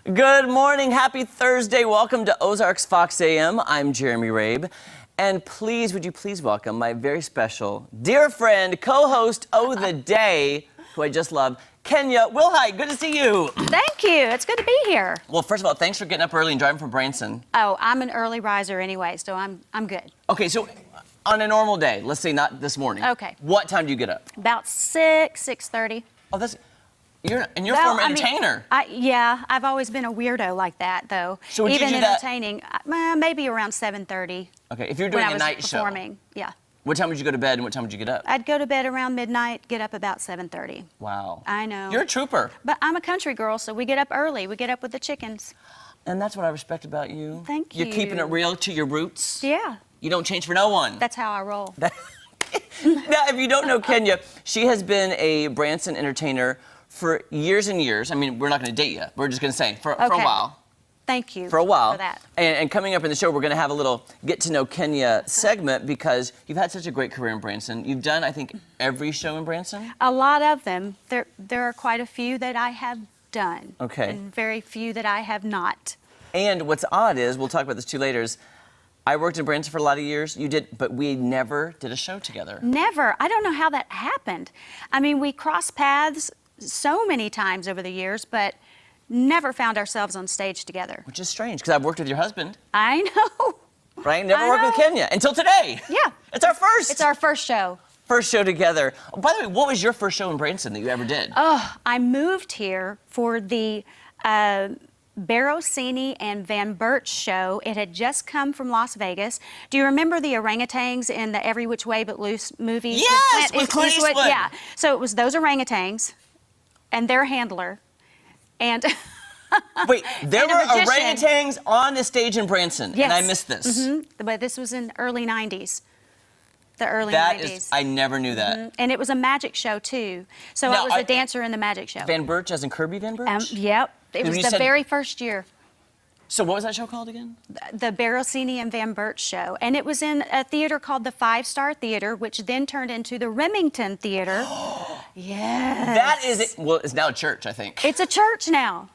Good morning. Happy Thursday. Welcome to Ozarks Fox AM. I'm Jeremy Rabe. And please, would you please welcome my very special, dear friend, co-host the day, who I just love, Kenya Wilhite. Good to see you. Thank you. It's good to be here. Well, first of all, thanks for getting up early and driving from Branson. Oh, I'm an early riser anyway, so I'm good. Okay, so on a normal day, let's say not this morning. Okay. What time do you get up? About 6:30. Oh, you're a former entertainer. Yeah, I've always been a weirdo like that, though. So would you even do that? entertaining, maybe around 7:30. Okay, if you're doing a night show. Performing, yeah. What time would you go to bed and what time would you get up? I'd go to bed around midnight, get up about 7:30. Wow. I know. You're a trooper. But I'm a country girl, so we get up early. We get up with the chickens. And that's what I respect about you. Thank you. You're keeping it real to your roots. Yeah. You don't change for no one. That's how I roll. Now, if you don't know Kenya, she has been a Branson entertainer for years and years. I mean, we're not going to date you. We're just going to say for a while. Thank you for a while. For that. And coming up in the show, we're going to have a little get to know Kenya segment because you've had such a great career in Branson. You've done, I think, every show in Branson. A lot of them. There are quite a few that I have done. Okay. And very few that I have not. And what's odd is, we'll talk about this too later, is I worked in Branson for a lot of years. You did, but we never did a show together. Never. I don't know how that happened. I mean, we crossed paths so many times over the years, but never found ourselves on stage together. Which is strange, because I've worked with your husband. I know. Right? Never worked with Kenya until today. Yeah. It's our first. It's our first show. First show together. Oh, by the way, what was your first show in Branson that you ever did? Oh, I moved here for the Barosini and Van Birch show. It had just come from Las Vegas. Do you remember the orangutans in the Every Which Way But Loose movie? Yes, with Clint Eastwood. Yeah. So it was those orangutans and their handler. And wait, there and were magician. orangutans on the stage in Branson, yes. and I missed this. Mm-hmm. But this was in the early 90s. The early That 90s. is, I never knew that. Mm-hmm. And it was a magic show, too. So Now, I was a dancer in the magic show. Van Birch, as in Kirby Van Birch? Yep. It was the very first year. So what was that show called again? The Barosini and Van Birch show. And it was in a theater called the Five Star Theater, which then turned into the Remington Theater. Yes. That is it. Well, it's now a church, I think. It's a church now.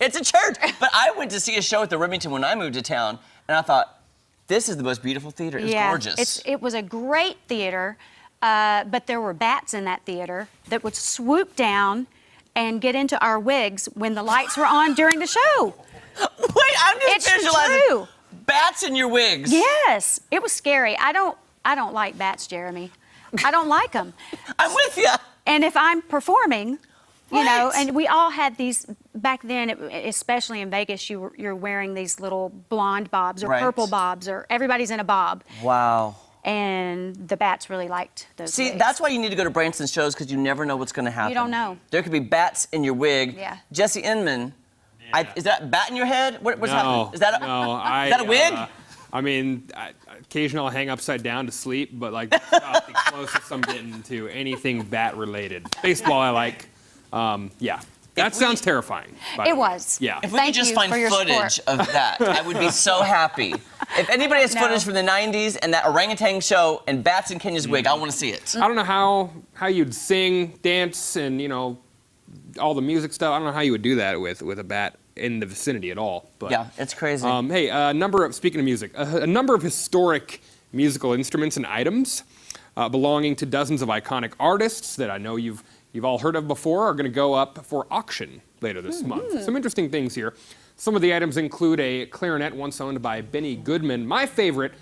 It's a church. But I went to see a show at the Remington when I moved to town, and I thought, this is the most beautiful theater. It's gorgeous. It was a great theater, but there were bats in that theater that would swoop down and get into our wigs when the lights were on during the show. Wait, I'm just visualizing. True. Bats in your wigs. Yes, it was scary. I don't like bats, Jeremy. I don't like them. I'm with you. And if I'm performing, you know, Right. and we all had these back then, especially in Vegas, you're wearing these little blonde bobs or Right. purple bobs, or everybody's in a bob. Wow. And the bats really liked those. See, wigs. that's why you need to go to Branson's shows, because you never know what's going to happen. You don't know. There could be bats in your wig. Yeah. Jesse Inman, is that a bat in your head? What's happening? Is that is that a wig? I mean, occasionally I'll hang upside down to sleep, but like that's about the closest I'm getting to anything bat related. Baseball I like. Yeah. That sounds terrifying. It was. Yeah. If we could just find footage of that, I would be so happy. If anybody has footage from the 90s and that orangutan show and bats in Kenya's wig, I want to see it. I don't know how you'd sing, dance, and all the music stuff. I don't know how you would do that with a bat in the vicinity at all. But Yeah, it's crazy. hey, speaking of music, a number of historic musical instruments and items belonging to dozens of iconic artists that I know you've all heard of before are going to go up for auction later this month. Some interesting things here. Some of the items include a clarinet once owned by Benny Goodman. My favorite,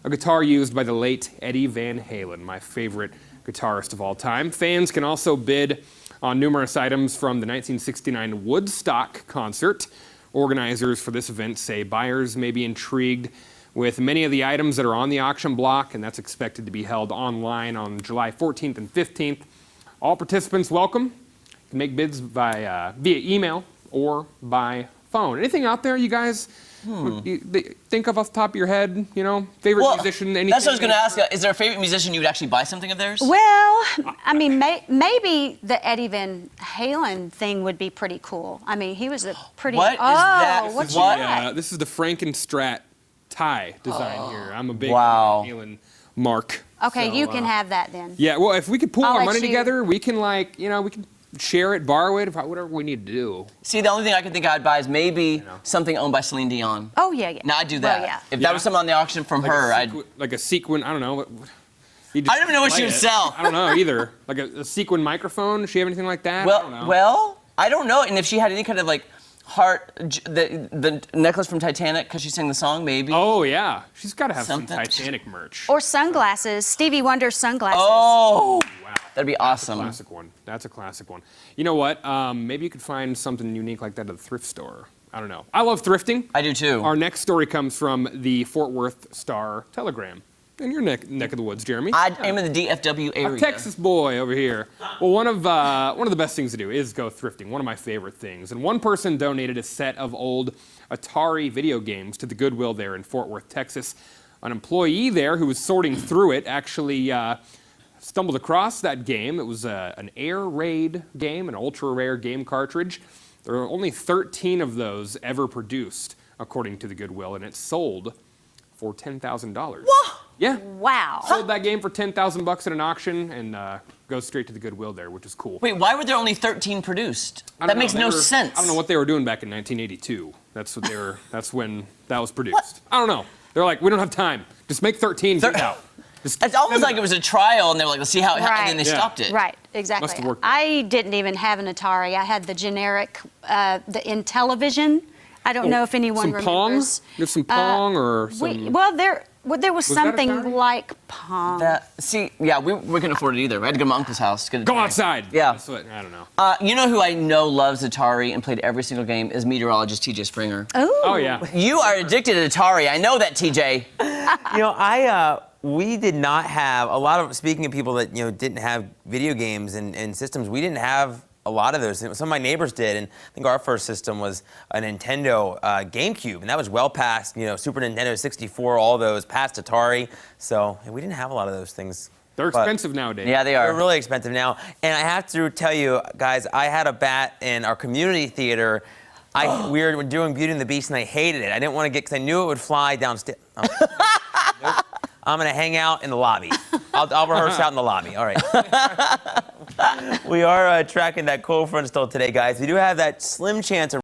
a guitar used by the late Eddie Van Halen, my favorite guitarist of all time. Fans can also bid on numerous items from the 1969 Woodstock concert. Organizers for this event say buyers may be intrigued with many of the items that are on the auction block, and that's expected to be held online on July 14th and 15th. All participants welcome. You can make bids via email or by phone. Anything out there you guys think of off the top of your head? Favorite musician? Anything? That's what I was going to ask. Is there a favorite musician you would actually buy something of theirs? Well, I mean, maybe the Eddie Van Halen thing would be pretty cool. I mean, he was a pretty. What is that? What's What? that? This is the Frankenstrat tie design here. I'm a big Wow. Van Halen mark. Okay, So, you can have that then. Yeah, well, if we could pool I'll our let money you- together, we can we can share it, borrow it, whatever we need to do. See, the only thing I can think I'd buy is maybe something owned by Celine Dion. Oh, yeah, yeah. Now I'd do that. Well, yeah. If that was something on the auction from her, I'd. Like a sequin, I don't know. I don't even know what she would sell. I don't know either. Like a sequin microphone. Does she have anything like that? I don't know. Well, I don't know. And if she had any kind of like heart, the necklace from Titanic, because she sang the song, maybe. Oh yeah, she's got to have Something. some Titanic merch. Or sunglasses. Stevie Wonder's sunglasses. Oh, Wow. that'd be awesome. That's a classic one. That's a classic one. You know what? Maybe you could find something unique like that at a thrift store. I don't know. I love thrifting. I do too. Our next story comes from the Fort Worth Star Telegram. In your neck of the woods, Jeremy. I'm in the DFW area. A Texas boy over here. Well, one of the best things to do is go thrifting. One of my favorite things. And one person donated a set of old Atari video games to the Goodwill there in Fort Worth, Texas. An employee there who was sorting through it actually stumbled across that game. It was an Air Raid game, an ultra rare game cartridge. There are only 13 of those ever produced, according to the Goodwill, and it sold for $10,000. What? Yeah. Wow. Sold that game for $10,000 at an auction and goes straight to the Goodwill there, which is cool. Wait, why were there only 13 produced? I don't That know, makes no sense. I don't know what they were doing back in 1982. That's what they were. That's when that was produced. I don't know. They're like, we don't have time. Just make 13. Get out. Just It's almost like it was a trial, and they were like, let's see how, and then Right. they stopped it. Right, exactly. Must have worked. I didn't even have an Atari. I had the generic, the Intellivision. I don't know if anyone some Pong? remembers. There's some Pong or some. There was that something Atari? like Pong. We couldn't afford it either. I had to go to my uncle's house. To get Go Atari. outside. Yeah. That's what, I don't know. You know who I know loves Atari and played every single game is meteorologist TJ Springer. Oh yeah. You are addicted to Atari. I know that, TJ. You know, we did not have a lot of, speaking of people that, didn't have video games and systems, we didn't have a lot of those. Some of my neighbors did, and I think our first system was a Nintendo GameCube, and that was well past, Super Nintendo 64, all those, past Atari. So we didn't have a lot of those things. They're expensive nowadays. Yeah, they are. They're really expensive now. And I have to tell you, guys, I had a bat in our community theater. We were doing Beauty and the Beast, and I hated it. I didn't want to get, because I knew it would fly downstairs. Nope. I'm going to hang out in the lobby. I'll rehearse out in the lobby. All right. We are tracking that cold front still today, guys. We do have that slim chance of